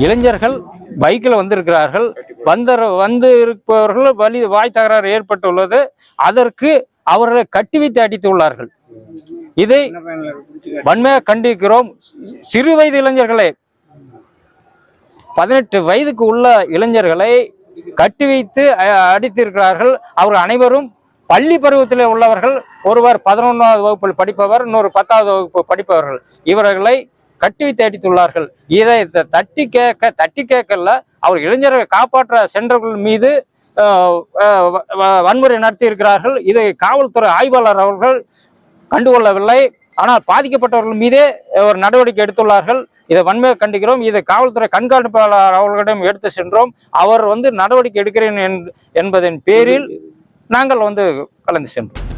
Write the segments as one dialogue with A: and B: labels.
A: இளைஞர்கள் பைக்கில் வந்திருக்கிறார்கள். வந்து இருப்பவர்கள் வாய் தகராறு ஏற்பட்டுள்ளது. அதற்கு அவர்களை கட்டி வைத்து அடித்துள்ளார்கள். இதை வன்மையாக கண்டிக்கிறோம். சிறு வயது இளைஞர்களை 18 வயதுக்கு உள்ள இளைஞர்களை கட்டி வைத்து அடித்திருக்கிறார்கள். அவர்கள் அனைவரும் பள்ளி பருவத்தில் உள்ளவர்கள். ஒருவர் 11வது வகுப்பில் படிப்பவர், இன்னொரு 10வது வகுப்பு படிப்பவர்கள். இவர்களை கட்டி வைத்து அடித்துள்ளார்கள். இதை தட்டி கேட்கல. அவர் இளைஞர்களை காப்பாற்ற சென்றவர்கள் மீது வன்முறை நடத்தி இருக்கிறார்கள். இதை காவல்துறை ஆய்வாளர் அவர்கள் கண்டுகொள்ளவில்லை. ஆனால் பாதிக்கப்பட்டவர்கள் மீதே ஒரு நடவடிக்கை எடுத்துள்ளார்கள். இதை வன்மையாக கண்டிக்கிறோம். இதை காவல்துறை கண்காணிப்பாளர் அவர்களிடம் எடுத்து சென்றோம். அவர் நடவடிக்கை எடுக்கிறேன் என்பதன் பேரில் நாங்கள் கலந்து சென்றோம்.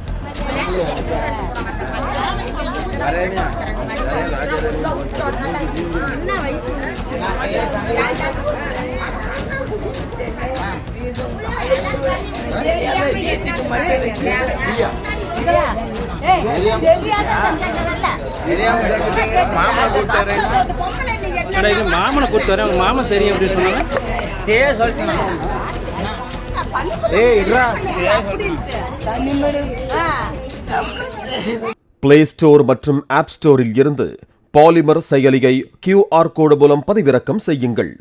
B: மாமனை கூட்டு வரேன். மாமன் தெரியும் அப்படின்னு சொன்னாங்க.
C: பிளே ஸ்டோர் மற்றும் ஆப் ஸ்டோரில் இருந்து பாலிமர் செயலியை QR கோடு மூலம் பதிவிறக்கம் செய்யுங்கள்.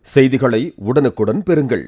C: செய்திகளை உடனுக்குடன் பெறுங்கள்.